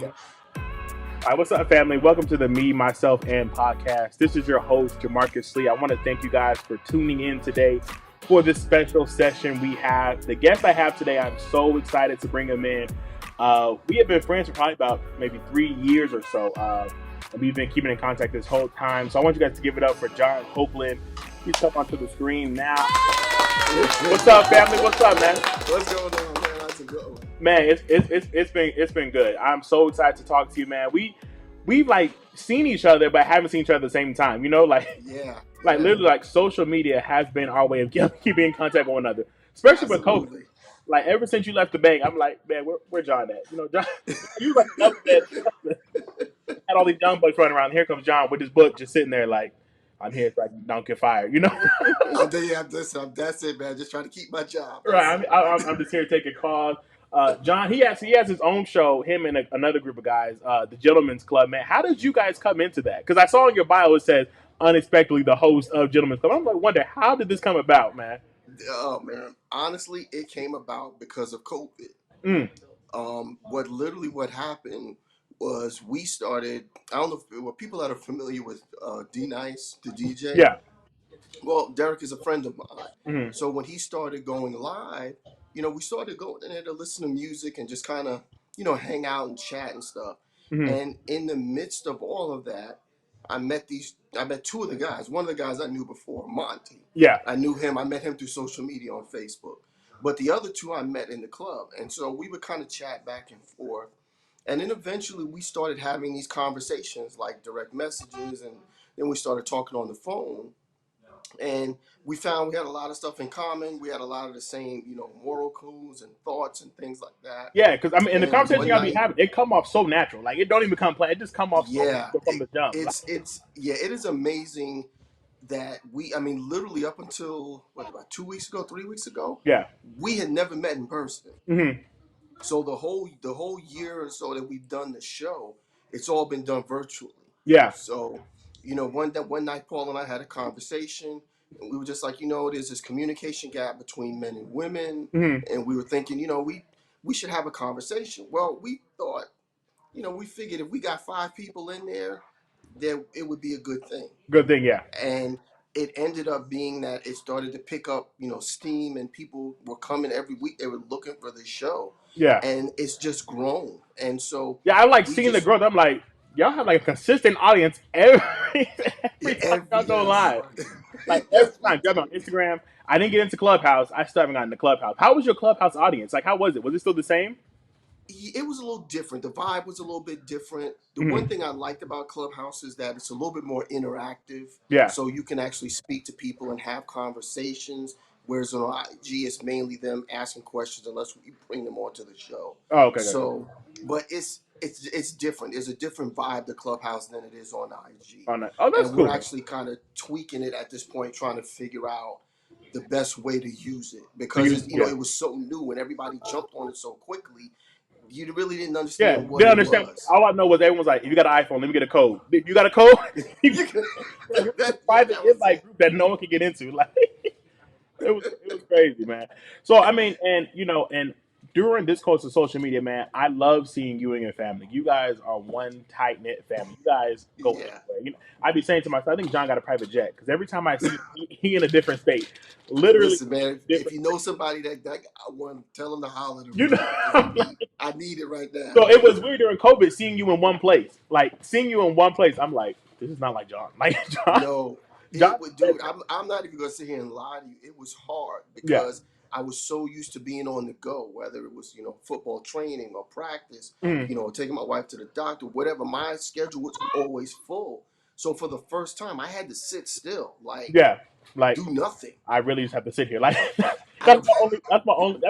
All right, what's up, family? Welcome to the Me, Myself, and podcast. This is your host, Jamarcus Lee. I want to thank you guys for tuning in today for this special session we have. The guest I have today, I'm so excited to bring him in. We have been friends for probably about maybe 3 years or so. And we've been keeping in contact this whole time. So I want you guys to give it up for John Copeland. He's come onto the screen now. What's up, family? What's up, man? What's going on, man? How's it going? Man, it's been good. I'm so excited to talk to you, man. We've like seen each other, but haven't seen each other at the same time. You know, Yeah, like literally, like social media has been our way of keeping in contact with one another, especially with COVID. absolutely. Like ever since you left the bank, I'm like, man, where John at? You know, John, you like another man. Had all these young bucks running around. Here comes John with his book, just sitting there, like, I'm here so I don't get fired. You know. That's it, man. Just trying to keep my job. That's Right. it. I'm just here taking calls. John, he has his own show. Him and another group of guys, the Gentlemen's Club. Man, how did you guys come into that? Because I saw in your bio it says unexpectedly the host of Gentlemen's Club. I'm like, wonder how did this come about, man? Oh man, honestly, it came about because of COVID. Mm, What happened was we started. I don't know if well, people that are familiar with D Nice, the DJ. yeah. Well, Derek is a friend of mine. Mm, So when he started going live, we started going in there to listen to music and just kind of, hang out and chat and stuff. mm, And in the midst of all of that, I met two of the guys. One of the guys I knew before, Monty. yeah. I knew him. I met him through social media on Facebook. But the other two I met in the club. And so we would kind of chat back and forth. And then eventually we started having these conversations like direct messages. And then we started talking on the phone, and we found we had a lot of stuff in common. We had a lot of the same, moral codes and thoughts and things like that. Yeah, because I mean, in the And conversation one y'all be night, having, it come off so natural. Like it don't even come planned. It just come off so yeah, natural from the jump. Like, it is amazing that I mean, literally up until about 2 weeks ago, 3 weeks ago, yeah. we had never met in person. Hmm. So the whole year or so that we've done the show, it's all been done virtually. Yeah. So, one night Paul and I had a conversation, and we were just like, there's this communication gap between men and women, Hmm. and we were thinking, we should have a conversation. Well, we thought, we figured if we got 5 people in there, that it would be a good thing. Good thing. Yeah. And it ended up being that it started to pick up, steam, and people were coming every week. They were looking for the show, Yeah. and it's just grown. And so Yeah, I like we seeing the just growth. I'm like, y'all have like a consistent audience every time y'all go yes, live. Like every yes, we time y'all on do. Instagram. I didn't get into Clubhouse. I still haven't gotten into Clubhouse. How was your Clubhouse audience? Like, how was it? Was it still the same? It was a little different. The vibe was a little bit different. The one Hmm. thing I liked about Clubhouse is that it's a little bit more interactive, Yeah. so you can actually speak to people and have conversations. Whereas on IG, it's mainly them asking questions unless we bring them onto the show. Oh, okay, okay. So, but it's different. There's a different vibe to Clubhouse than it is on IG, On that. Oh, that's and we're cool. actually kind of tweaking it at this point, trying to figure out the best way to use it To because use, yeah, it was so new and everybody jumped on it so quickly. You really didn't yeah. understand They what it understand. was. All I know was everyone's like, if you got an iPhone, let me get a code. You got a code? You You could- like, it was a yeah, private that was invite it. group that no one could get into. Like, it was crazy, man. So I mean, and and during this course of social media, man, I love seeing you and your family. You guys are one tight knit family. You guys go Yeah. everywhere. I'd be saying to myself, I think John got a private jet because every time I see he in a different state, literally Listen, man. If different. you know somebody that I want, tell them to holler at You me because know, I need it right now. so it was weird during COVID seeing you in one place. Like seeing you in one place, I'm like, this is not like John. Like John, No, John. it would, dude. I'm not even gonna sit here and lie to you. It was hard Yeah. because I was so used to being on the go, whether it was football training or practice, Mhm. taking my wife to the doctor, whatever. My schedule was always full. So for the first time, I had to sit still, like Yeah. Like do nothing. I really just have to sit here. Like I That's my only.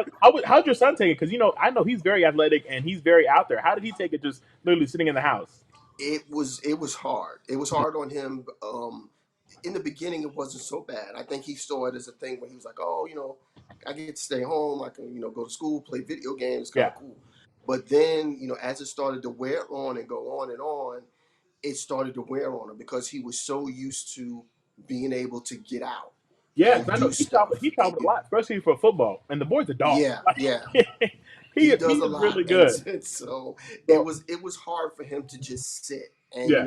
How'd your son take it? Because I know he's very athletic and he's very out there. How did he take it? Just literally sitting in the house. it was hard. It was hard on him. In the beginning, it wasn't so bad. I think he saw it as a thing where he was like, "Oh, I get to stay home. I can, go to school, play video games. Kind Yeah. of cool." But then, as it started to wear on and go on and on, it started to wear on him because he was so used to being able to get out Yeah. and 'Cause I know do stuff. he traveled a lot, especially for football. And the boy's a dog. Yeah, Like yeah. he He is he does a is lot, really good. and so So it was hard for him to just sit, and yeah,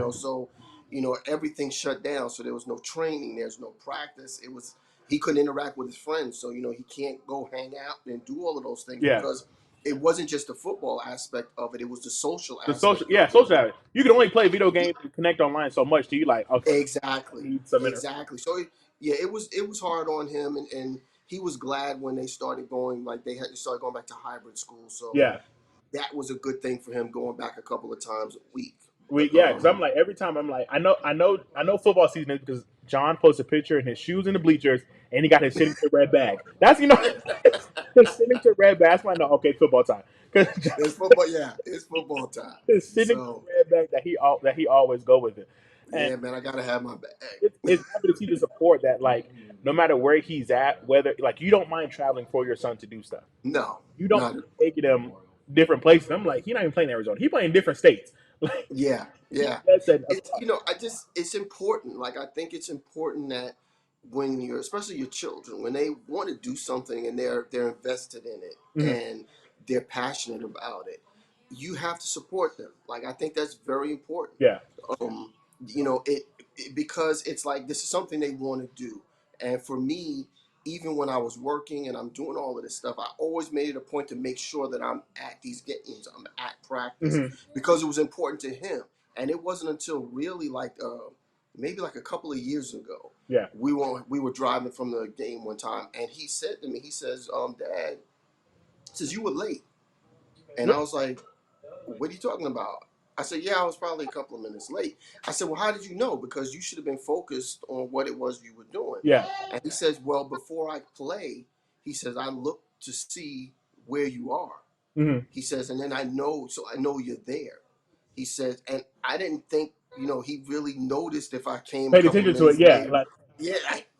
everything shut down, so there was no training, there's no practice. It was He couldn't interact with his friends, so he can't go hang out and do all of those things yeah. because it wasn't just the football aspect of it; it was the social The social, aspect yeah, of it. social habit. You can only play video games and connect online so much. Do you like? Okay, I Exactly, need some interaction. exactly. So yeah, it was hard on him, and he was glad when they started going like they started going back to hybrid school. So Yeah, that was a good thing for him going back a couple of times a week. But because I'm like every time I'm like I know football season is because John posts a picture in his shoes in the bleachers and he got his signature red bag. That's his signature red bag. That's why I know okay football time because it's football. Yeah, it's football time. his signature So red bag that he always go with it. And yeah, man, I gotta have my bag. it's happy to see the support that like no matter where he's at, whether like you don't mind traveling for your son to do stuff. No, You don't not mind taking him different places. I'm like, he's not even playing Arizona. He playing different states. Like yeah, he yeah. that's a It's I just it's important. Like I think it's important that when you're especially your children when they want to do something and they're invested in it mhm. and they're passionate about it, you have to support them. Like I think that's very important. Yeah. um it because it's like this is something they want to do. And for me, even when I was working and I'm doing all of this stuff, I always made it a point to make sure that I'm at these games, I'm at practice, Hmm. because it was important to him. And it wasn't until really like maybe like a couple of years ago, Yeah. we were driving from the game one time, and he said to me, he says, Dad, he says, you were late. And Yeah. I was like, what are you talking about? I said, yeah, I was probably a couple of minutes late. I said, well, how did you know? Because you should have been focused on what it was you were doing. Yeah. And he says, well, before I play, he says, I look to see where you are. Hmm. He says, and then I know you're there. He says, and I didn't think, he really noticed if I came a Paid couple of attention to it. minutes Yeah. late. Like Yeah,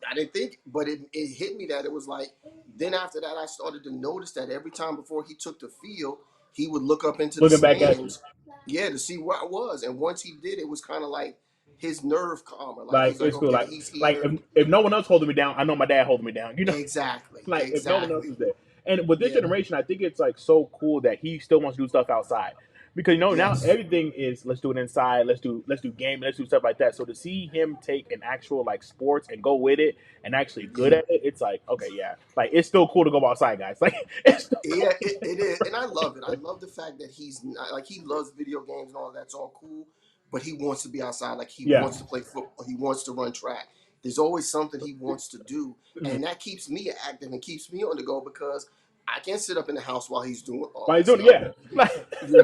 I didn't think, but it hit me that it was like, then after that, I started to notice that every time before he took the field, he would look up into the looking back at you. stands, yeah, to see where I was. And once he did, it was kind of like his nerve calmer. Like Like he's like, it's cool. okay, Like he's like here. if no one else holding me down, I know my dad holding me down. Exactly, Like if no one else exactly. is there. And with this Yeah, generation, I think it's like so cool that he still wants to do stuff outside. Because now yes. everything is let's do it inside, let's do game, let's do stuff like that. So to see him take an actual like sports and go with it and actually good Yeah. at it, it's like okay, yeah, like it's still cool to go outside, guys. Like it's still Yeah, cool. it is, and I love it. I love the fact that he's not, like he loves video games and all that's all cool, but he wants to be outside. Like he Yeah. wants to play football. He wants to run track. There's always something he wants to do, Mhm. and that keeps me active and keeps me on the go because I can't sit up in the house while he's doing all Why he's that doing it, stuff. yeah. Like, Yeah.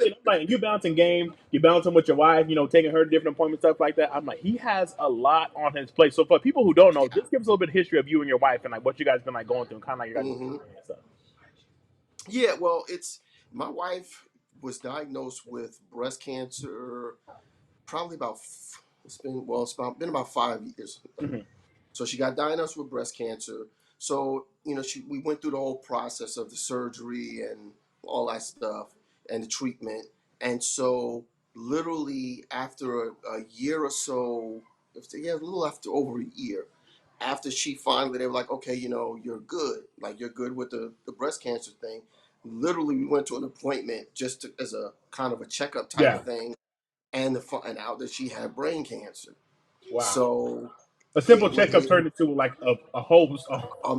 I'm like, you bouncing game, you bouncing with your wife, taking her to different appointments, stuff like that. I'm like, he has a lot on his plate. So for people who don't know, Yeah. just give us a little bit of history of you and your wife and like what you guys been like going through and kind of like your guys' Hmm. journey and stuff. Yeah. Well, it's my wife was diagnosed with breast cancer probably been about 5 years. Hmm. So she got diagnosed with breast cancer. So we went through the whole process of the surgery and all that stuff and the treatment. And so literally after a year or so, yeah, a little after over a year, after she finally they were like, okay, you're good, like you're good with the breast cancer thing. Literally, we went to an appointment just as a kind of a checkup type Yeah. of thing, and and out that she had brain cancer. Wow. So A simple it would checkup hit turned into like a whole.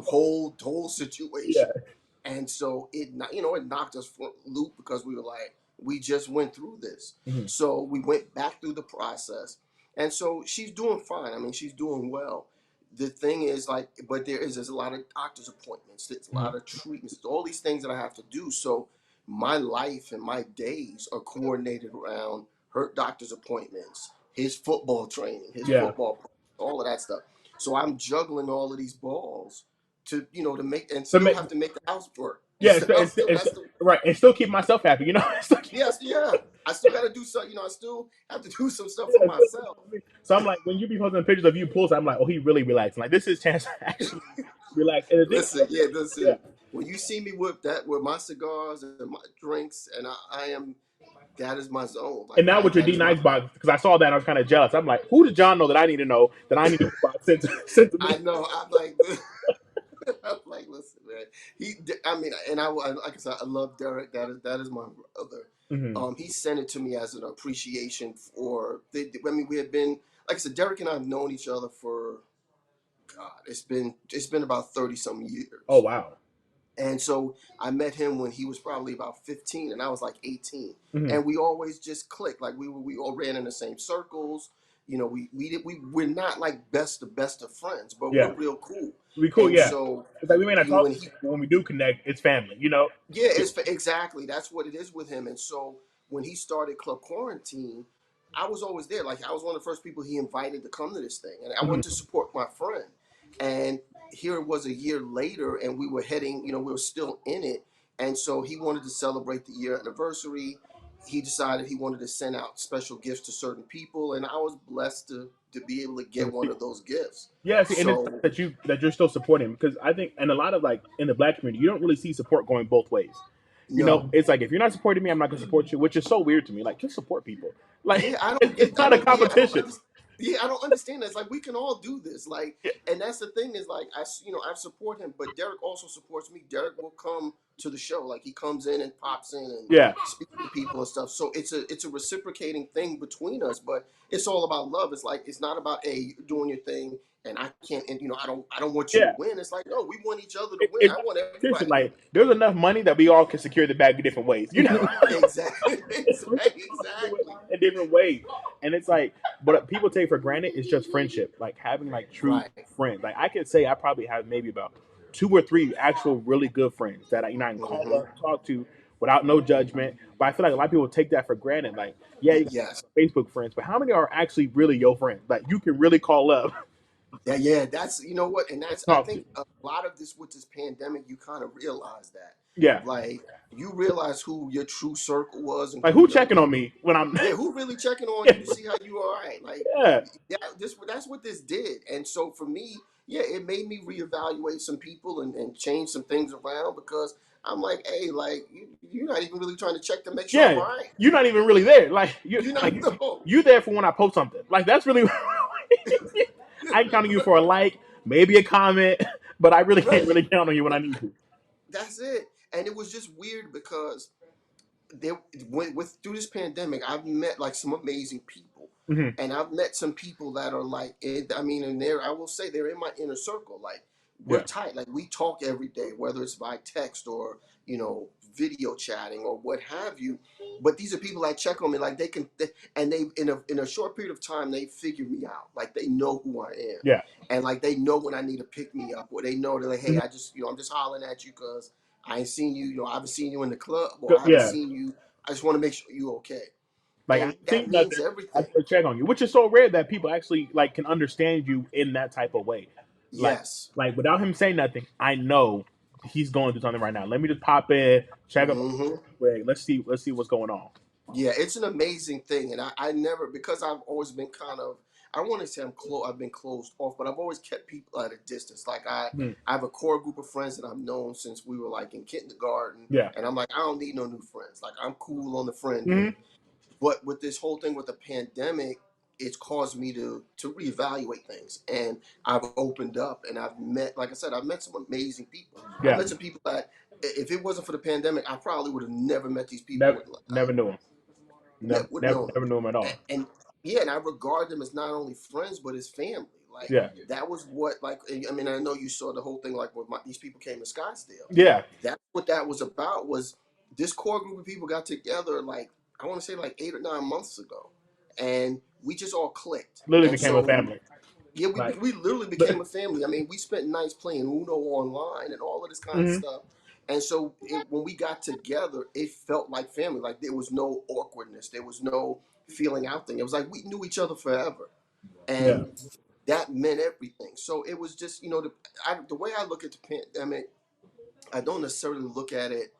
whole Yeah. situation. And so it knocked us for a loop because we were like, we just went through this. Hmm. So we went back through the process. And so she's doing fine. I mean, she's doing well. The thing is like, but there's a lot of doctor's appointments, there's a Hmm. lot of treatments, all these things that I have to do. So my life and my days are coordinated around her doctor's appointments, his football training, his Yeah. football, all of that stuff. So I'm juggling all of these balls to make and So still have to make the house work. yeah, Still has to. right, and still keep myself happy. Yes, yeah. I still got to do something. I still have to do some stuff for Yeah, myself. so I'm like, when you be posting pictures of you pulls, I'm like, oh, he really relaxing. Like this is chance to actually relax. And the thing, Listen, yeah, yeah. listen. When you see me with my cigars and my drinks, and I am that is my zone. And Like now I with your that D is my. nice box, because I saw that, and I was kind of jealous. I'm like, who does John know that I need to know that I need to box sent to I me? know. I'm like, I'm like, listen, man. I mean, and like I said, I love Derek. That is my brother. Hmm. He sent it to me as an appreciation for. I mean, we had been, like I said, Derek and I have known each other for God. It's been about 30 some Oh years. wow. And so I met him when he was probably about 15 and I was like 18. Hmm. And we always just clicked. Like we all ran in the same circles. We're not like best of friends, but we're Yeah. real cool. It'd be cool. And Yeah. so It's like we may not talk, when he but when we do connect, it's family. You know. yeah, it's exactly that's what it is with him. And so when he started Club Quarantine, I was always there. Like I was one of the first people he invited to come to this thing, and I went to Hmm. support my friend. And here it was a year later, and we were heading. We were still in it, and so he wanted to celebrate the year anniversary. He decided he wanted to send out special gifts to certain people, and I was blessed to be able to get one of those gifts. Yeah, see, and it's So that you're still supporting because I think, and a lot of like in the black community, you don't really see support going both ways. You know, no, it's like if you're not supporting me, I'm not gonna support you, which is so weird to me. Like, just support people. Like, yeah, I don't it's get, I not a don't, yeah, I don't competition. understand. Yeah, I don't understand that. It's like we can all do this, like, Yeah, and that's the thing is like I support him, but Derek also supports me. Derek will come to the show, like he comes in and pops in and yeah, speaks to people and stuff. So it's a reciprocating thing between us, but it's all about love. It's like it's not about you're doing your thing and I can't, and I don't want you to yeah. win. It's like no, we want each other to It, win. it's I want competition. everybody to Like, there's enough money that we all can secure the bag in different ways. You know, win. Exactly, we can all do it exactly, in different ways, and it's like, what people take for granted is just friendship, like having like true right. friends. Like, I could say I probably have maybe about two or three actual really good friends that I can call Hmm. up, talk to without no judgment. But I feel like a lot of people take that for granted. Like, yeah, you got Yes. Facebook friends, but how many are actually really your friends? Like, you can really call up Yeah, yeah, that's what, and and that's I talk to. think a lot of this with this pandemic, you kind of realize that, Yeah, like, you realize who your true circle was and like who who your checking on me when I'm yeah, who really checking on you yeah, to see how you are all right. Like yeah, that's what this did, and so for me, yeah, it made me reevaluate some people and change some things around because I'm like, hey, like you're not even really trying to check to make sure I'm yeah. all right. You're not even really there. Like you You're like not no. you there for when I post something. Like that's really I can count on you for a like, maybe a comment, but I really can't Right. really count on you when I need to. That's it, and it was just weird because there with through this pandemic, I've met like some amazing people, Hmm. and I've met some people that are like, I mean, and I will say they're in my inner circle. Like we're Yeah. tight, like we talk every day, whether it's by text or video chatting or what have you. But these are people that check on me, like and they in a short period of time they figure me out, like they know who I am, Yeah. and like they know when I need to pick me up, or they know they're like, hey, Mhm. I'm just hollering at you because I ain't seen you, I haven't seen you in the club, or I haven't Yeah. seen you. I just want to make sure you're okay. Like I And ain't that seen nothing. means I everything. still check on you, which is so rare that people actually like can understand you in that type of way. Like Yes. without him saying nothing, I know he's going through something right now. Let me just pop in, check up. Hmm. Wait, let's see what's going on. Yeah, it's an amazing thing. And I never, because I've always been kind of, I want to say I've been closed off, but I've always kept people at a distance. Like Mhm. I have a core group of friends that I've known since we were like in kindergarten. Yeah. And I'm like, I don't need no new friends. Like I'm cool on the friend Hmm. end. But with this whole thing with the pandemic, it's caused me to reevaluate things, and I've opened up, and I've met, like I said, I've met some amazing people. I've Yeah. met some people that, if it wasn't for the pandemic, I probably would have never met these people. Never, never knew him. Never, Would never, know them, never knew him at all. and yeah, and I regard them as not only friends but as family. Like Yeah. that was what, like, I mean, I know you saw the whole thing, like when these people came to Scottsdale. Yeah. That's what that was about. Was this core group of people got together like I want to say like 8 or 9 months ago, and we just all clicked, Literally and became a so family. yeah, Like, we literally became a family. I mean, we spent nights playing Uno online and all of this kind of hmm stuff. And so when we got together, it felt like family. Like there was no awkwardness. There was no feeling out thing. It was like we knew each other forever. yeah. And that meant everything. So it was just, the way I look at the pandemic, I don't necessarily look at it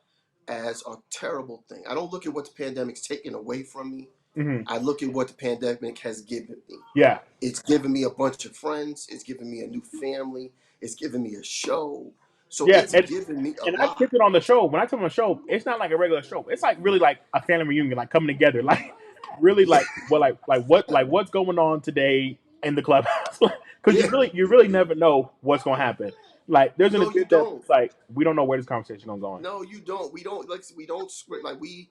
as a terrible thing. I don't look at what the pandemic's taken away from me. hmm I look at what the pandemic has given me. Yeah. It's given me a bunch of friends. It's given me a new family. It's given me a show. So Yeah. it's given me a And I lot. picked it on the show. When I come on the show, it's not like a regular show. It's like really like a family reunion, like coming together, like really Yeah, like what's going on today in the clubhouse? Because yeah, you really never know what's gonna happen. Like there's an No, you event that don't. it's like we don't know where this conversation is going. No, you don't. We don't like we don't script like we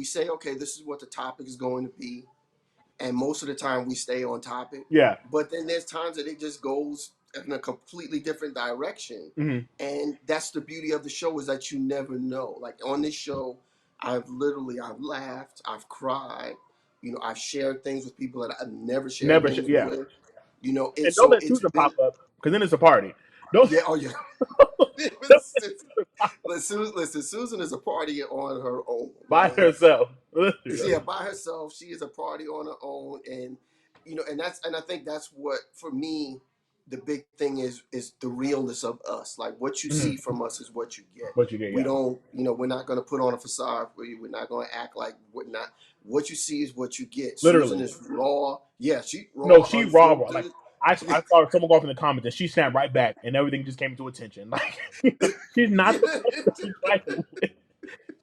say okay, this is what the topic is going to be, and most of the time we stay on topic. Yeah. But then there's times that it just goes in a completely different direction, Hmm. and that's the beauty of the show is that you never know. Like on this show, I've laughed, I've cried, I've shared things with people that I've never shared Never. things Yeah. with. And It's don't so let it's Susan been pop up because then it's a party. Don't. yeah, oh yeah. It Don't was let just, Susan pop up listen, Susan is a party on her own, by right? herself. Yeah, by herself. She is a party on her own, and and I think that's what for me, the big thing is the realness of us. Like what you Hmm. see from us is what you get. What you get? We Yeah. don't, we're not going to put on a facade for you. We're not going to act like we're not. What you see is what you get. Susan Literally. is raw. Yeah, she No, raw, she raw, raw. Like unfiltered. I saw someone go off in the comments and she snapped right back and everything just came to attention. Like she's not the one to be fighting with.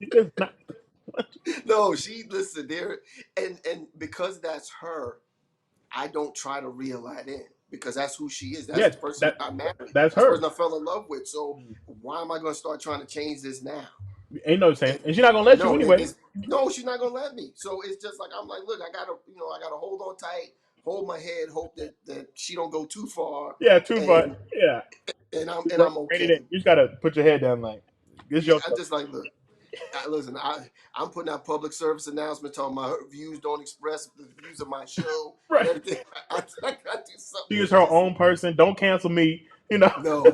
She is not the one. No, she listen there, and because that's her, I don't try to reel that in because that's who she is. That's Yeah, the person that I married. that's That's the person her. I fell in love with. So why am I going to start trying to change this now? Ain't no saying, It, and she's not gonna let you no, anyway. it's no. She's not going to let me. So it's just like I'm like, look, I gotta hold on tight, hold my head, hope that she don't go too far, Yeah, too far. and Yeah, I'm ready to. okay. You just gotta put your head down. Like this Yeah, your I'm stuff. just like, look. Listen, I'm putting out public service announcements telling my views don't express the views of my show and Right. everything. I gotta do She something is that's her just own person. Don't cancel me. You know. no.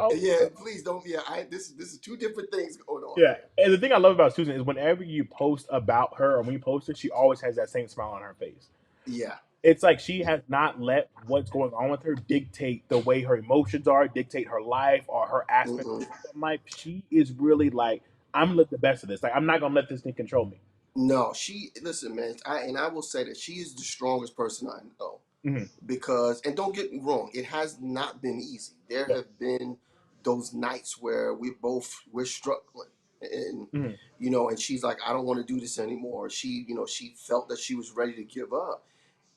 Oh, Yeah, please don't. Yeah, this is two different things going on yeah, here. and the thing I love about Susan is whenever you post about her or when you post it, she always has that same smile on her face. Yeah. It's like she has not let what's going on with her dictate the way her emotions are, dictate her life or her aspect Mm-mm. of life. She is really like, I'm gonna let the best of this. Like I'm not gonna let this thing control me. No, she listen, man. I will say that she is the strongest person I know Hmm. because and don't get me wrong, it has not been easy. There Yeah. have been those nights where we're struggling and Hmm. and she's like, I don't want to do this anymore. She felt that she was ready to give up.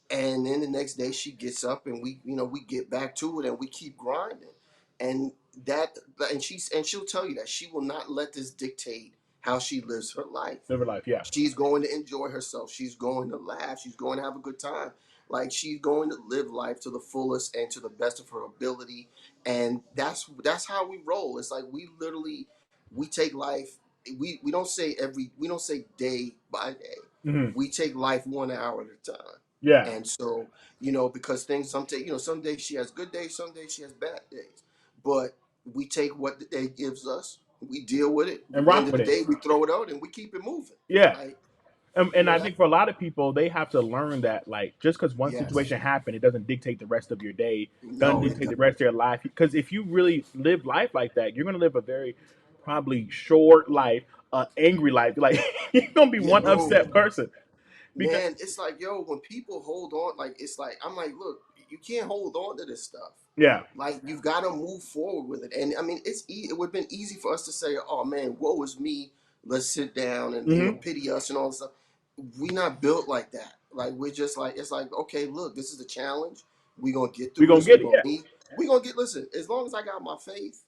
And then the next day she gets up and we get back to it and we keep grinding. And that and she'll tell you that she will not let this dictate how she lives her life. Live her life. Yeah. She's going to enjoy herself. She's going to laugh. She's going to have a good time. Like she's going to live life to the fullest and to the best of her ability. And that's how we roll. It's like we literally we take life. We don't say day by day. Hmm. We take life 1 hour at a time. Yeah. And so because things some days she has good days, some days she has bad days. But we take what the day gives us. We deal with it. And At the end rock of the with it. day, we throw it out and we keep it moving. Yeah. Like And I that. think for a lot of people, they have to learn that, like, just because one Yes. situation happened, it doesn't dictate the rest of your day, doesn't No, it dictate does. the rest of your life. Because if you really live life like that, you're going to live a very probably short life, angry life. Like, you're going to be Yeah, one bro. upset person. Because, Man, it's like, yo, when people hold on, like it's like I'm like, look, you can't hold on to this stuff. yeah. Like you've got to move forward with it. And I mean, it would have been easy for us to say, "Oh man, woe is me. Let's sit down and Hmm. pity us and all this stuff." We not built like that. Like we're just like it's like, okay, look, this is a challenge. We're gonna get We're through going to this. We're get it. gonna Yeah. meet. We're gonna get. Listen, as long as I got my faith,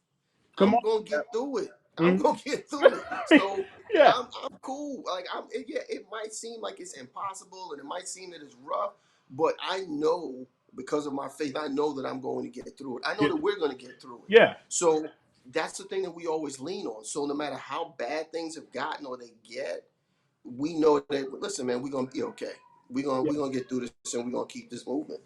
Come I'm on. gonna get through it. I'm Yeah. gonna get through it. So Yeah. I'm cool. Like yeah, it might seem like it's impossible and it might seem that it's rough, but I know because of my faith, I know that I'm going to get through it. I know Get, that we're going to get through it. yeah. So that's the thing that we always lean on. So no matter how bad things have gotten or they get, we know that listen, man, we're gonna be okay. Yeah. We're gonna get through this and we're gonna keep this moving.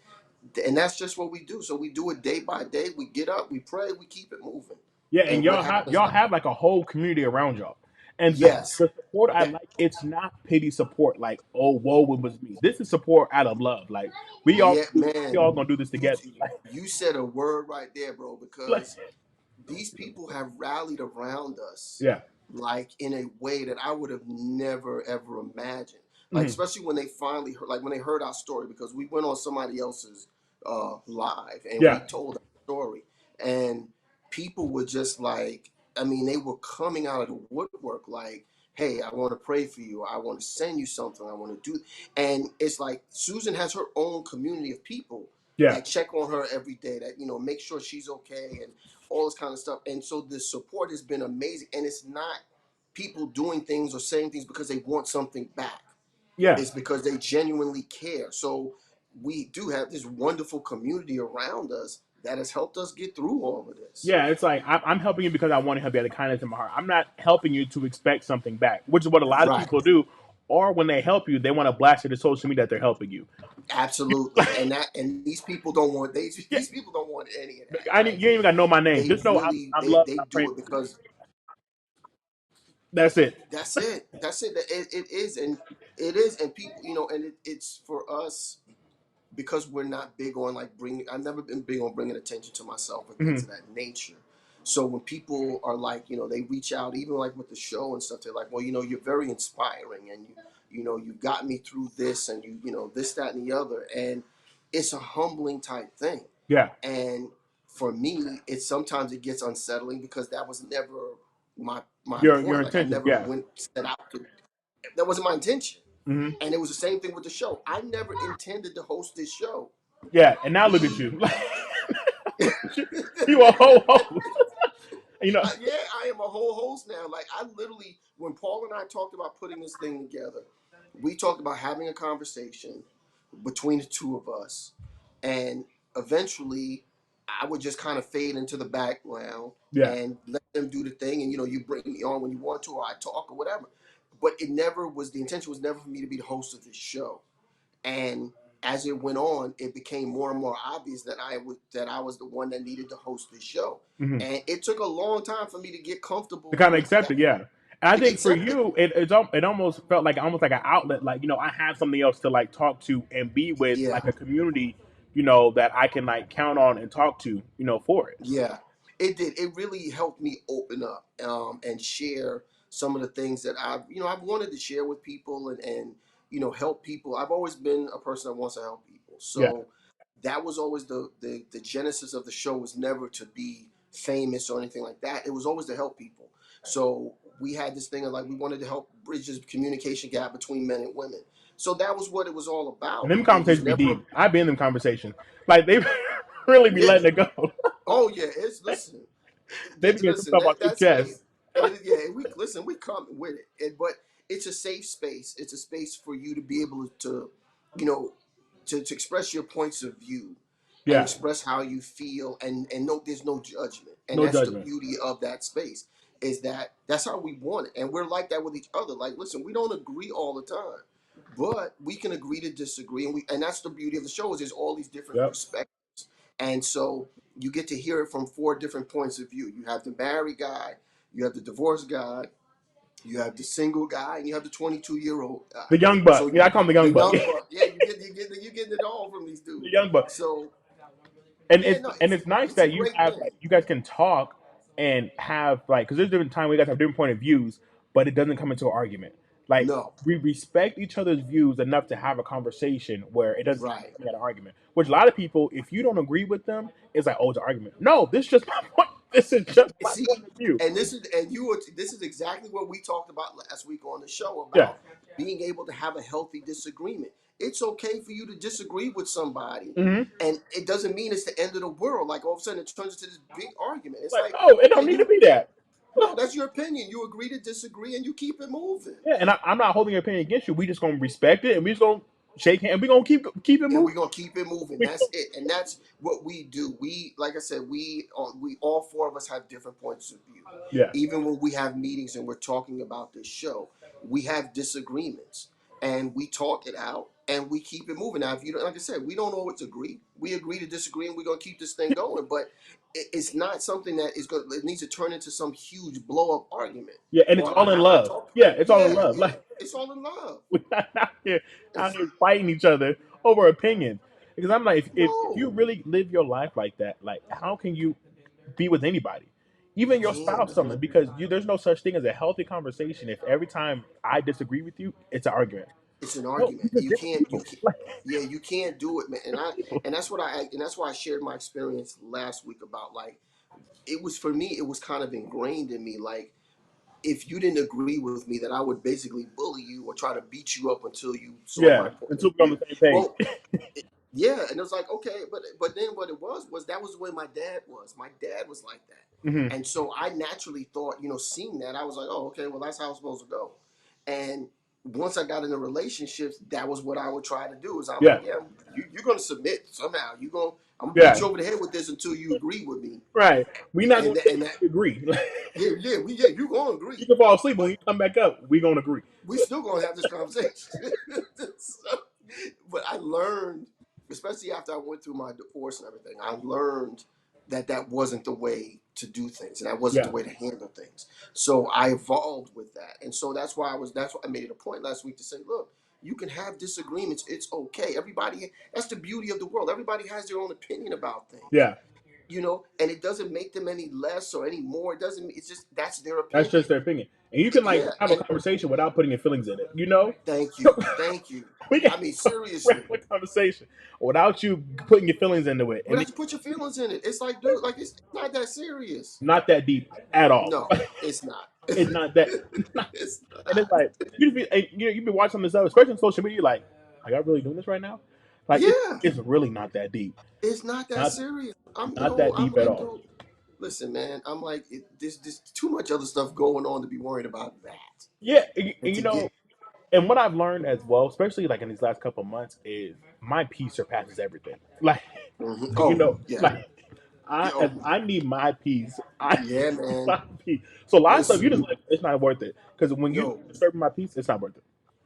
And that's just what we do. So we do it day by day. We get up, we pray, we keep it moving. Yeah, and And what y'all happens? have like a whole community around y'all, and Yes. the support I like. It's not pity support, like oh whoa it was me. This is support out of love. Like Yeah, we all man. gonna do this You together. you said a word right there, bro, Like, because these people have rallied around us yeah, like in a way that I would have never ever imagined. Like hmm, especially when they finally heard, like when they heard our story because we went on somebody else's live and we yeah, told our story and people were just like, I mean, they were coming out of the woodwork like, hey, I want to pray for you. I want to send you something. I want to do, and it's like Susan has her own community of people Yeah. that check on her every day, that make sure she's okay and all this kind of stuff. And so the support has been amazing, and it's not people doing things or saying things because they want something back. Yeah. It's because they genuinely care. So we do have this wonderful community around us that has helped us get through all of this. Yeah, it's like I'm helping you because I want to help you out of the kindness in my heart. I'm not helping you to expect something back, which is what a lot of Right. people do. Or when they help you, they want to blast it to social media that they're helping you. Absolutely. And these people don't want Yeah, these people don't want any of that. I need, Like you ain't even got to know my name. they Just know really I'm they loved they and I'm praying do it for you. because That's it. that's it. That's it. It is, and it is, and people, and it's for us because we're not big on like bringing. I've never been big on bringing attention to myself or things Hmm. of that nature. So when people are like, they reach out, even like with the show and stuff, they're like, well, you're very inspiring, and you got me through this, and this, that, and the other, and it's a humbling type thing. Yeah, And for me, it's sometimes it gets unsettling because that was never my your point. Like I intention. never Yeah. went set out to. That wasn't my intention. Hmm. And it was the same thing with the show. I never intended to host this show. Yeah, and now look at We, you. You a whole host. You know. yeah, I am a whole host now. Like I literally, when Paul and I talked about putting this thing together, we talked about having a conversation between the two of us, and eventually, I would just kind of fade into the background Yeah. and let them do the thing, and you bring me on when you want to, or I talk or whatever. But it never was the intention was never for me to be the host of this show. And as it went on, it became more and more obvious that I was the one that needed to host this show. Hmm. And it took a long time for me to get To comfortable kind of with accept that, it. Yeah. And I to think for accept it. you, it almost felt like an outlet. Like I have something else to like talk to and be with, Yeah, like a community, that I can like count on and talk to, for it. yeah, it did. It really helped me open up, and share some of the things that I've wanted to share with people, and help people. I've always been a person that wants to help people. Yeah. So that was always the genesis of the show, was never to be famous or anything like that. It was always to help people. So we had this thing of like we wanted to help bridge this communication gap between men and women. So that was what it was all And about. them It was conversations be never, deep. I've been in them conversations. Like they really be yeah. letting it go. Oh yeah, it's listen. They be getting some Listen, stuff off their that's me. chest. Yeah, we listen. We come with it, but it's a safe space. It's a space for you to be able to, you know, to express your points of view and Yeah. express how you feel, and no, there's no judgment, and No that's the judgment. beauty of that space. Is that that's how we want it, and we're like that with each other. Like, listen, we don't agree all the time, but we can agree to disagree, and that's the beauty of the show is there's all these different Yep. perspectives, and so you get to hear it from four different points of view. You have the married guy, you have the divorced guy, you have the single guy, and you have the 22-year-old guy. The young buck. So Yeah, I call him the the young buck. young buck, yeah, you getting it all from these The dudes. young buck. So and yeah, it's no, and it's nice it's a that you great have thing. like you guys can talk and have like because there's different time we guys have different point of views, but it doesn't come into an argument. Like No, we respect each other's views enough to have a conversation where it doesn't right. come into an argument. Which a lot of people, if you don't agree with them, it's like, oh, it's an argument. No, this is just my point. This is just my See, point of view. and this is exactly what we talked about last week on the show Yeah. about being able to have a healthy disagreement. It's okay for you to disagree with somebody, Hmm. and it doesn't mean it's the end of the world. Like all of a sudden, it turns into this big argument. It's Like, like, no, it don't okay, need to be that. no, that's your opinion. You agree to disagree, and you keep it moving. Yeah, and I'm not holding your opinion against you. We just gonna respect it, and we just gonna shake hands. And we gonna keep it And we're moving. gonna keep it moving. We That's gonna- it, and that's what we do. We, like I said, we all four of us have different points of view. yeah. Even when we have meetings and we're talking about this show, we have disagreements, and we talk it out, and we keep it moving. Now, if you don't, like I said, we don't always agree. We agree to disagree, and we're gonna keep this thing going. But it's not something that is going. It needs to turn into some huge blow up argument. Yeah, and it's Or like all in how I love. talk. Yeah, it's all in Yeah, love. yeah. Like It's all in love. we're not out It's here fighting each other over opinion. Because I'm like, if you no. really live your life like that, like how can you be with anybody, You even your can't. spouse, something? Because there's no such thing as a healthy conversation if every time I disagree with you, it's an argument. It's an No, argument. we're just different You people. can't. Like, Yeah, you can't do it, man. And that's why I shared my experience last week about like it was for me. It was kind of ingrained in me. Like if you didn't agree with me, that I would basically bully you or try to beat you up until you saw my yeah, point of until we're on view. the same Well, page. Yeah, and it was like, okay, but then what it was that was the way my dad was. My dad was like Hmm. that, and so I naturally thought, seeing that, I was like, oh, okay, well that's how it's supposed to go. And once I got into relationships, that was what I would try to do. Is I'm Yeah. like, yeah, you're gonna submit somehow. I'm gonna beat Yeah. you over the head with this until you agree with me, Right. We not gonna and that agree. yeah, you gonna You agree, can fall asleep, but when but you come back up, we gonna agree. we still gonna have this conversation. So, but I learned, especially after I went through my divorce and everything, I learned that that wasn't the way to do things, and that wasn't the Yeah. way to handle things. So I evolved with that, and so that's why I made it a point last week to say, look, you can have disagreements. It's okay. Everybody, that's the beauty of the world. Everybody has their own opinion about things. Yeah. And it doesn't make them any less or any more. It doesn't. It's just that's their That's opinion. just their opinion, and you can like Yeah, have a and conversation without putting your feelings in it. You know, thank you. we can I mean, have a seriously, regular conversation without you putting your feelings into it, and without you put your feelings in it, it's like, dude, like it's not that serious. not that deep at all. No, it's not. It's not that, It's and it's not. like you be, and, you be watching this stuff, especially on social media. Like, are y'all really doing this right now? Like, Yeah, it's really not that deep. it's not that Not serious. not that I'm deep at like, all. dude, listen, man. I'm like, there's too much other stuff going on to be worried about that Yeah, and to get. and what I've learned as well, especially like in these last couple of months, is my peace surpasses everything. Like, Mhm. you Oh know, yeah, like yeah, if oh I need my peace. I yeah, need man. my peace. So a lot of stuff you Listen, just like, it's not worth it because when you no, disturb my peace, it's not worth it.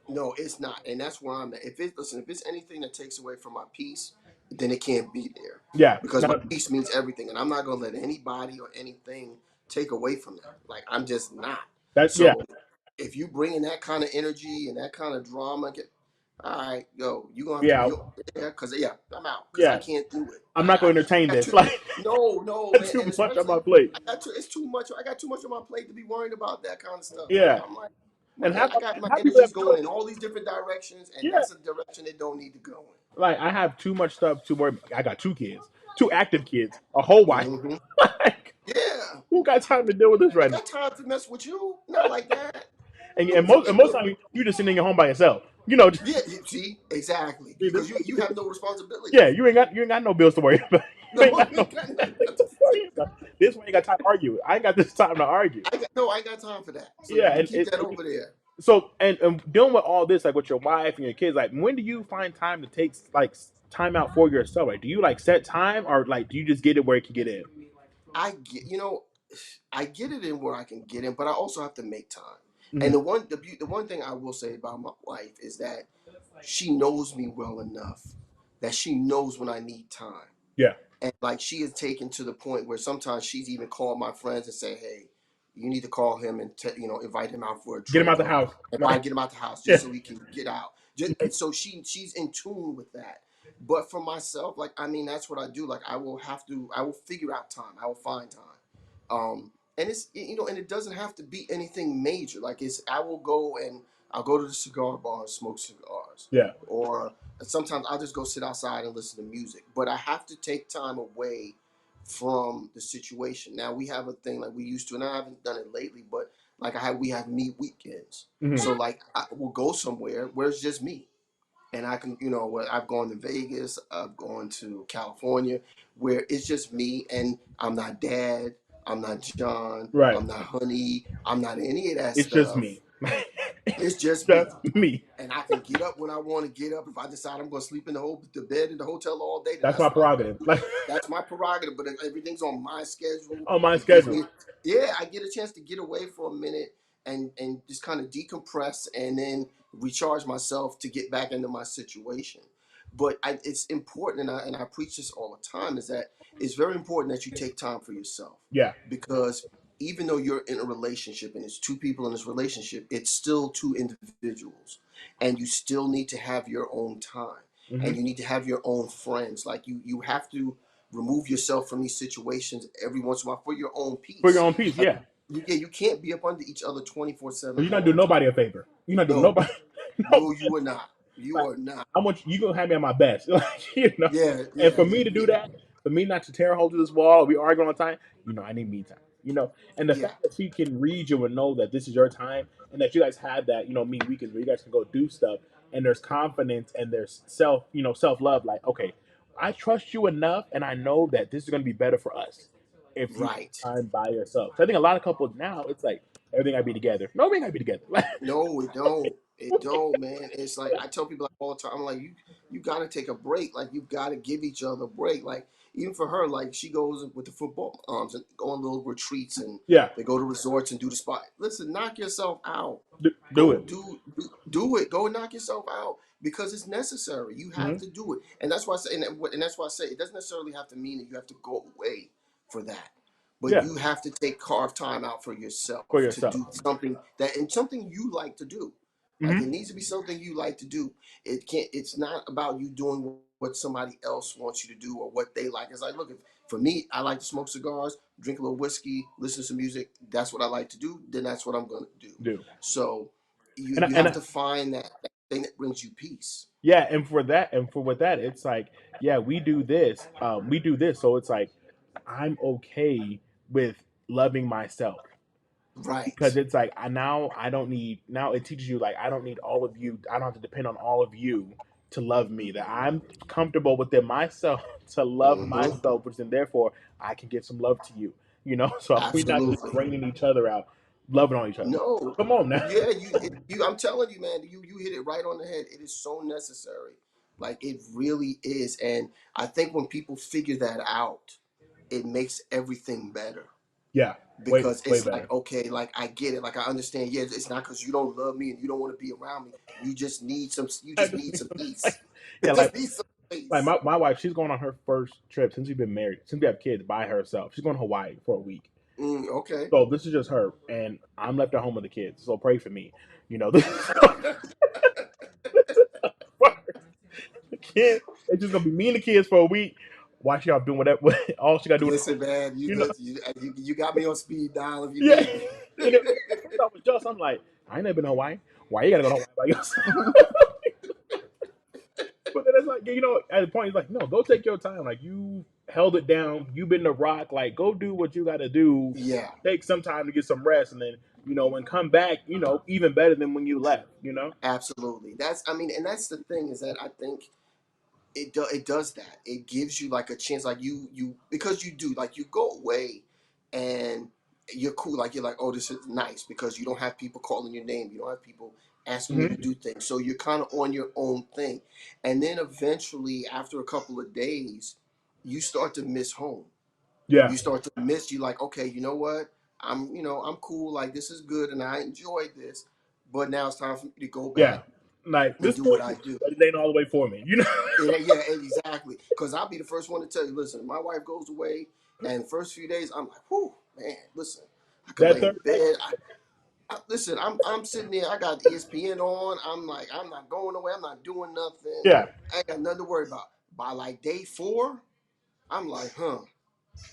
no, it's not, and that's where I'm at. If it's anything that takes away from my peace, then it can't be there, Yeah, because my no, peace means everything, and I'm not gonna let anybody or anything take away from that. Like I'm just not. that yeah, So if you bring in that kind of energy and that kind of drama, all right, yo, you gonna have to yeah, be there, cause yeah, I'm out, cause I yeah. can't do it. I'm not going to entertain I got this. too, Like no, man, and too much on especially my plate. it's too much. I got too much on my plate to be worried about that kind of stuff. Like Yeah, I'm like, and I got my half people energies have going choice. in all these different directions, and Yeah, that's a direction it don't need to go like I have too much stuff to worry. I got two kids, two active kids, a whole wife. in. Like, Yeah, who got time to deal with this I right ain't now? got time to mess with you. Not like that. And most Look, time you just sitting in your home by yourself. You know, yeah, see, exactly, because you have no yeah, responsibilities. you ain't got no bills to worry about. You ain't No, got you no ain't got nothing to worry about. This one you got time to argue. I ain't got this time to argue. I ain't got time for that. So you Yeah, can keep that over there. so and dealing with all this like with your wife and your kids, like when do you find time to take like time out for yourself? Like do you like set time or like do you just get it where it can get in? I get, I get it in where I can get in, but I also have to make time. And Hmm. the one thing I will say about my wife is that she knows me well enough that she knows when I need time. Yeah, And like she is taken to the point where sometimes she's even called my friends and say, "Hey, you need to call him and invite him out for a get him out drink the or house. invite get him out the house Yeah, just so he can get out." And so she's in tune with that. But for myself, like I mean, that's what I do. Like I will figure out time. I will find time. And and it doesn't have to be anything major. Like I will go and I'll go to the cigar bar and smoke cigars, yeah. or sometimes I'll just go sit outside and listen to music. But I have to take time away from the situation. Now we have a thing like we used to, and I haven't done it lately, but like we have meet weekends. Hmm. So like I will go somewhere where it's just me, and I can, I've gone to Vegas, I've gone to California, where it's just me, and I'm not Dad, I'm not John, Right. I'm not Honey, I'm not any of that It's just stuff. me. It's just me, Just me. and I can get up when I want to get up. If I decide I'm going to sleep in the bed in the hotel all day, then That's my that's fine. prerogative. Like That's my prerogative. But if everything's on my schedule, on my it gives schedule. me, yeah, I get a chance to get away for a minute and just kind of decompress and then recharge myself to get back into my situation. But it's important, and I preach this all the time, is that it's very important that you take time for yourself, Yeah. because even though you're in a relationship and it's two people in this relationship, it's still two individuals, and you still need to have your own time, and Hmm. you need to have your own friends. Like you have to remove yourself from these situations every once in a while for your own For your peace. own peace, Like yeah. you can't be up under each other 24/7 Because you're not all doing the time. nobody a favor. You're not doing No, nobody. no, Nobody. you are not. You Like are not. I want you gonna have me at my best, like Yeah, And yeah, for me to do yeah, that, for me not to tear a hole through this wall, we arguing all the time. I need me time. And the yeah. fact that she can read you and know that this is your time, and that you guys have that, me weekends where you guys can go do stuff. and there's confidence and there's self love. Like, okay, I trust you enough, and I know that this is going to be better for us if you Right. take time by yourself. So I think a lot of couples now, it's like everything got to be together. No, we got to be together. Like, No, it don't. It don't, man. It's like I tell people like all the time. I'm like, you got to take a break. Like you got to give each other a break. Like even for her, like she goes with the football and go on little retreats and yeah, they go to resorts and do the spot. Listen, knock yourself out. do Go it. do it. Go knock yourself out because it's necessary. You have Hmm. to do it, and that's why I say, and that's why I say it doesn't necessarily have to mean that you have to go away for that, but Yeah, you have to take carve time out for for yourself to yourself. do something that and something you like to do. Like it Hmm. needs to be something you like to do. It can't. It's not about you doing what somebody else wants you to do or what they like. It's like, look, if, for me, I like to smoke cigars, drink a little whiskey, listen to some music. That's what I like to do. Then that's what I'm going to do. Do So and you have to find that thing that brings you peace. yeah, and for that, and for with that, it's like, yeah, we do this, we do this, so it's like I'm okay with loving myself because Right. it's like I don't need now it teaches you like I don't need all of you. I don't have to depend on all of you to love me. That I'm comfortable within myself to love Mm-hmm. myself, which then therefore I can give some love to you. So we're not just Absolutely. draining each other out, loving on each other. No. Come on now. Yeah, you I'm telling you, man, you hit it right on the head. It is so necessary. Like it really is. And I think when people figure that out, it makes everything better. Yeah, Because way it's better. like, okay, like I get it. Like I understand, yeah, it's not because you don't love me and you don't want to be around me. You I just just need need some like, peace. yeah, Just need some like peace. my wife, she's going on her first trip since we've been married, since we have kids by herself. She's going to Hawaii for a week. Okay. So this is just her, and I'm left at home with the kids. So pray for me. This is the kids. It's just gonna be me and the kids for a week. Watch y'all doing whatever. All she gotta do is, Listen, man, you know, you got me on speed dial if you yeah. need me. And at first I was just, I'm like, I ain't never been to Hawaii. Why you gotta go to Hawaii by yourself? But then it's like, at the point, it's like, no, go take your time. Like, you held it down. You've been the rock. Like, go do what you got to do. Yeah, Take some time to get some rest. And then, when come back, even better than when you left. absolutely. That's I mean, and that's the thing is that I think it does that. It gives you like a chance, like you because you do like you go away and you're cool. Like you're like, oh, this is nice because you don't have people calling your name. You don't have people asking you to Hmm. do things. So you're kind of on your own thing. And then eventually, after a couple of days, you start to miss home. Yeah. You start to miss. You like, okay, you know what? I'm cool. Like this is good, and I enjoyed this. But now it's time for me to go Yeah. back Like, and this do cool, what I do. but it ain't all the way for me. Yeah, exactly. Because I'll be the first one to tell you, listen, my wife goes away, and first few days, I'm like, whew, man, listen, I could That lay in third day. bed. Listen, I'm sitting there, I got ESPN on. I'm like, I'm not going away. I'm not doing nothing. Yeah. I ain't got nothing to worry about. By like day 4, I'm like, huh,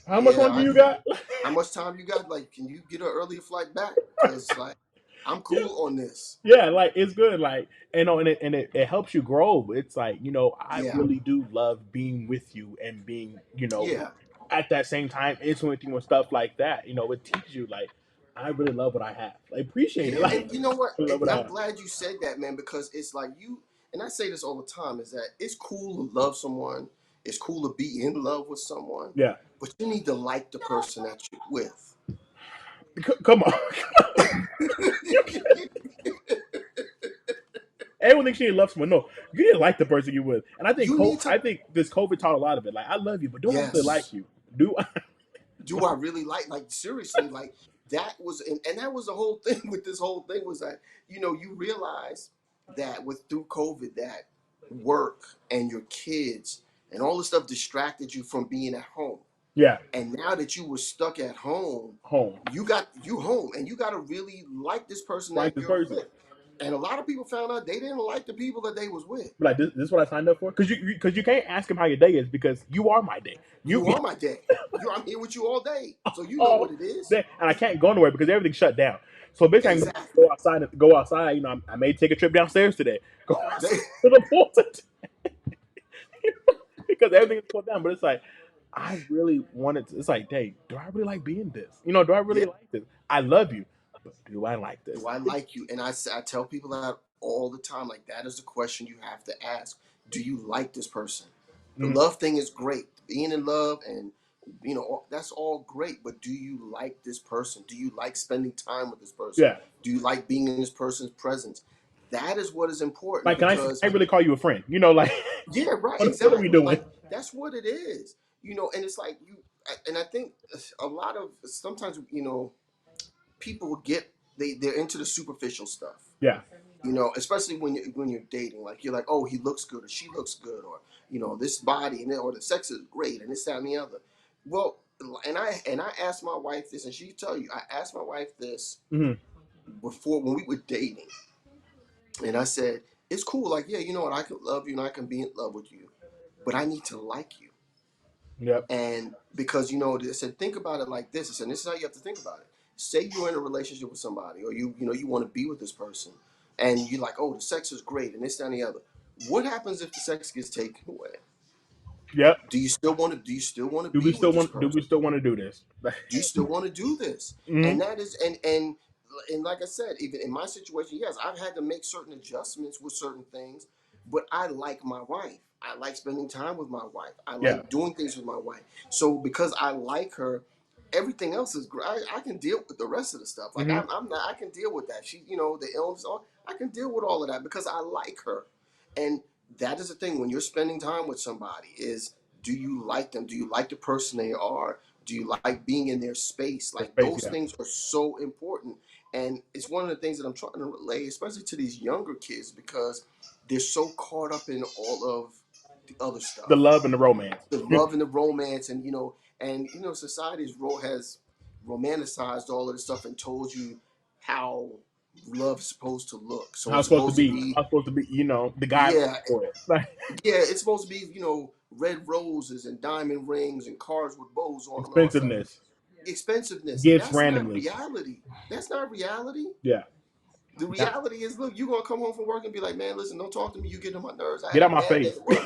How much yeah, longer you got? how much time you got? Like, can you get an earlier flight back? Because, like, I'm Yeah. cool on this. Yeah, like it's good, like and it helps you grow. It's like I Yeah, really do love being with you and being yeah. at that same time intimate with you and stuff like that. It teaches you like I really love what I have. I appreciate it. Yeah, Like and you know what? I love And what I I'm have. glad you said that, man, because it's like and I say this all the time, is that it's cool to love someone, it's cool to be in love with someone, Yeah, but you need to like the person that you're with. come on. You can't- Everyone thinks she loves someone. No, you didn't like the person you with. And I think You need I to, think this COVID taught a lot of it. Like I love you, but do I really like yes. you? Do I? Do I really like seriously, like that was, and that was the whole thing with this whole thing was that, you realize that with through COVID that work and your kids and all this stuff distracted you from being at home. Yeah, And now that you were stuck at home, home you home and you got to really like this person like that this you're person. with. And a lot of people found out they didn't like the people that they was with. Like this is what I signed up for. Because you can't ask him how your day is because you are my day. You You are my day. I'm here with you all day, so you know all what it is. day, and I can't go nowhere because everything's shut down. So basically, I can Exactly. go outside. Go outside. I may take a trip downstairs today. Go They, outside to the pool because everything is closed down. But it's like I really wanted. It's like, hey, do I really like being this? Do I really yeah. like this? I love you, but do I like this? Do I like you? And I tell people that all the time. Like, that is the question you have to ask. Do you like this person? The Mm-hmm. love thing is great. Being in love and, that's all great. But do you like this person? Do you like spending time with this person? Yeah. Do you like being in this person's presence? That is what is important Like, can because, I really call you a friend? You know, like, yeah, right, what are we exactly. doing? Like, that's what it is. And it's like and I think a lot of sometimes, people they're into the superficial stuff. Yeah. Especially when you're dating, like you're like, oh, he looks good or she looks good, or this body or the sex is great and this, that, and the other. Well, and I asked my wife this, and she tell you, I asked my wife this Mm-hmm. before when we were dating, and I said, it's cool, like, yeah, you know what, I can love you and I can be in love with you, but I need to like you. Yep. And because I said, think about it like this. I said, this is how you have to think about it. Say you're in a relationship with somebody, or you want to be with this person, and you're like, oh, the sex is great, and this, that, and the other. What happens if the sex gets taken away? Yep. Do you still want to? Do you still want to Do we be with still this want? Do person? we still want to do this? Do you still want to do this? Mm-hmm. And that is, and like I said, even in my situation, yes, I've had to make certain adjustments with certain things, but I like my wife. I like spending time with my wife. I Yeah. like doing things with my wife. So because I like her, everything else is great. I can deal with the rest of the stuff. Like, Mm-hmm. I'm not. I can deal with that. She, the illness. I can deal with all of that because I like her. And that is the thing when you're spending time with somebody is, do you like them? Do you like the person they are? Do you like being in their space? The Like, space. those Yeah. things are so important. And it's one of the things that I'm trying to relay, especially to these younger kids, because they're so caught up in all of the other The stuff, love and the romance. the love and the romance, and society's role has romanticized all of this stuff and told you how love is supposed to look. So How it's it's supposed to supposed to be. be, How it's supposed to be. The guy yeah, for it. Like, yeah, it's supposed to be, red roses and diamond rings and cars with bows on them and all that stuff. expensiveness. Expensiveness. Gifts That's not randomly. reality. That's not reality. Yeah. The Now, reality is, look, you're gonna come home from work and be like, man, listen, don't talk to me. You get on my nerves. I get had a out my bad day face. at work.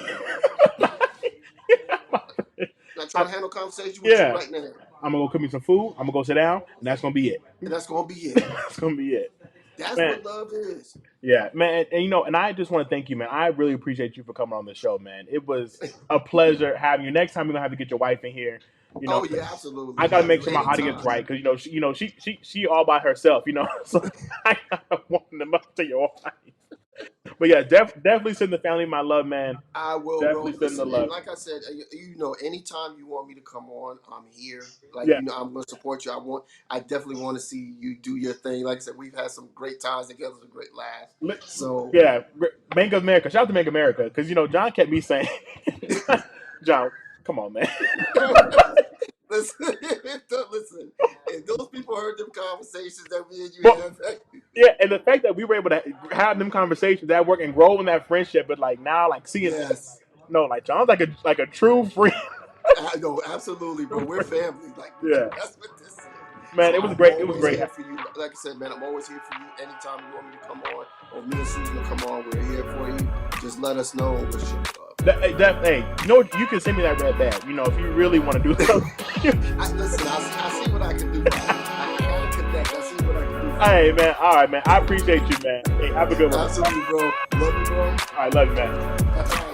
Not trying I, to handle conversation with you yeah. right now. I'm gonna go cook me some food. I'm gonna go sit down, and that's gonna be it. And that's gonna be it. That's gonna be it. That's Man, what love is. yeah, man, and I just want to thank you, man. I really appreciate you for coming on the show, man. It was a pleasure having you. Next time we're gonna have to get your wife in here. Oh yeah, absolutely. I gotta make sure my audience Anytime. right because she all by herself, so I gotta warm them up to your wife. But yeah, definitely send the family my love, man. I will, bro. Definitely send the Listen, love. and like I said, anytime you want me to come on, I'm here. Like, Yeah. I'm gonna support you. I definitely want to see you do your thing. Like I said, we've had some great times together, some great laughs. So yeah, Bank of America. Shout out to Bank of America because John kept me saying, John, come on, man. listen, if those people heard them conversations that me and you Well, had, yeah, and the fact that we were able to have them conversations that work and grow in that friendship, but like now, like seeing, yes, like John's like a true friend. I know, absolutely, bro. We're family. Like, Yeah. that's what this is. Man, So it was I'm great. It was always great. here for you. Like I said, man, I'm always here for you. Anytime you want me to come on, or me and Susan to come on, we're here for you. Just let us know what's your Hey, you can send me that red bag. If you really want to do something. I see what I can do. I can connect. I see what I can do. Hey, man. All right, man. I appreciate you, man. Hey, have a good one. Absolutely, bro. Love you, bro. All right, love you, man.